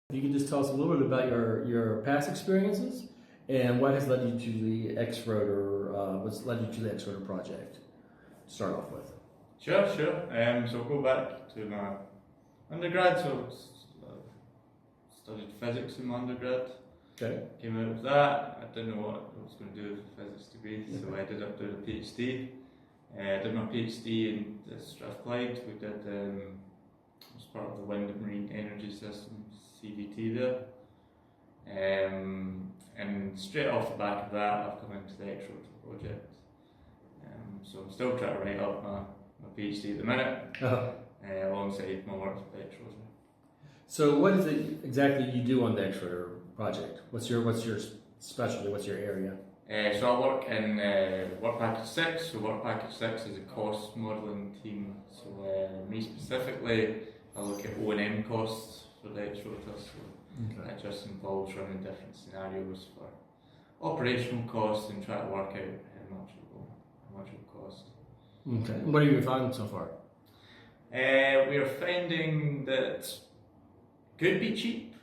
If you could just tell us a little bit about your past experiences and what has led you to the X-ROTOR, what's led you to the X-ROTOR project to start off with. Sure. So I'll go back to my undergrad. So I studied physics in my undergrad. Okay. Came out of that. I didn't know what I was going to do with a physics degree, so I ended up doing a PhD. I did my PhD in Strathclyde. We did as part of the Wind and Marine Energy Systems CDT there. And straight off the back of that, I've come into the X-ROTOR project. So I'm still trying to write up my PhD at the minute, alongside my work with X-ROTOR. So what is it exactly you do on the X-ROTOR project? What's your specialty? What's your area? So I work in Work Package 6. So Work Package 6 is a cost modelling team. So me specifically, I look at O&M costs for the X-ROTOR. So that just involves running different scenarios for operational costs and try to work out how much it will cost. Okay. What have you found so far? We are finding that could be cheap.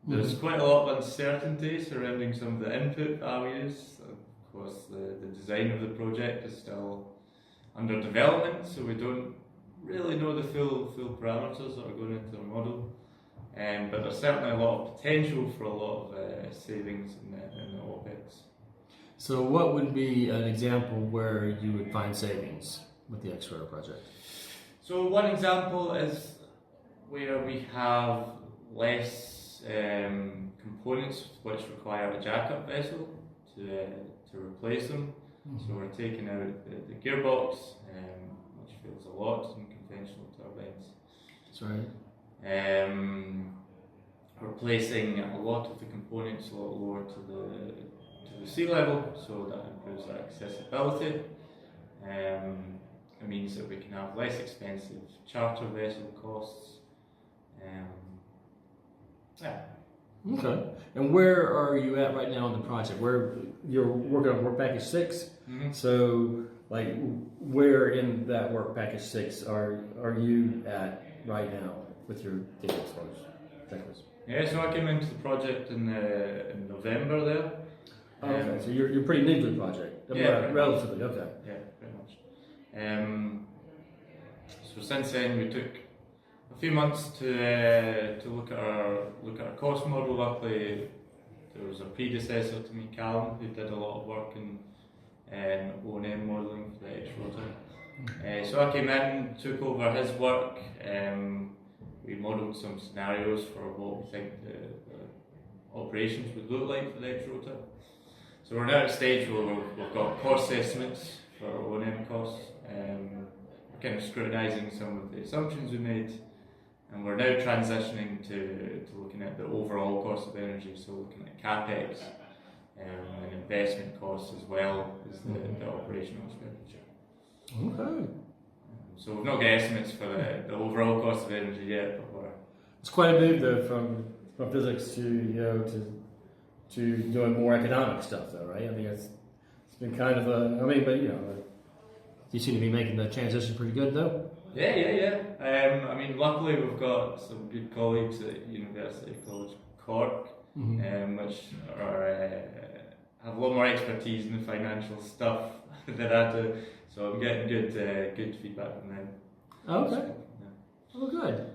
There's quite a lot of uncertainty surrounding some of the input values. Of course, the design of the project is still under development, so we don't really know the full parameters that are going into the model. But there's certainly a lot of potential for a lot of savings in the OPEX. So what would be an example where you would find savings with the X-ROTOR project? So one example is where we have less components which require a jack-up vessel to replace them. So we're taking out the gearbox, which feels a lot in conventional turbines. That's right. Replacing a lot of the components a lot lower to the sea level, so that improves our accessibility. It means that we can have less expensive charter vessel costs. Okay. And where are you at right now in the project? Where you're working on Work Package 6? So, like, where in that Work Package 6 are you at right now with your data checklist? Yeah, so I came into the project in November there. Okay, so you're pretty new to the project. Yeah, relatively. Okay. Yeah, pretty much. So since then we took a few months to look at our cost model. Luckily, there was a predecessor to me, Callum, who did a lot of work in O&M modelling for the X-ROTOR. So I came in, took over his work. We modelled some scenarios for what we think the operations would look like for the X-ROTOR. So we're now at a stage where we've got cost estimates for O&M costs. We're kind of scrutinising some of the assumptions we made, and we're now transitioning to looking at the overall cost of energy, so looking at capex and investment costs as well as the operational expenditure. Okay. So we've not got estimates for the overall cost of energy yet, but it's quite a move though from physics to doing more economic stuff though, right? I mean, it's been kind of but you seem to be making the transition pretty good though. Yeah. Luckily we've got some good colleagues at University College Cork, which have a lot more expertise in the financial stuff than I do. So I'm getting good feedback from them. Okay. Oh, good.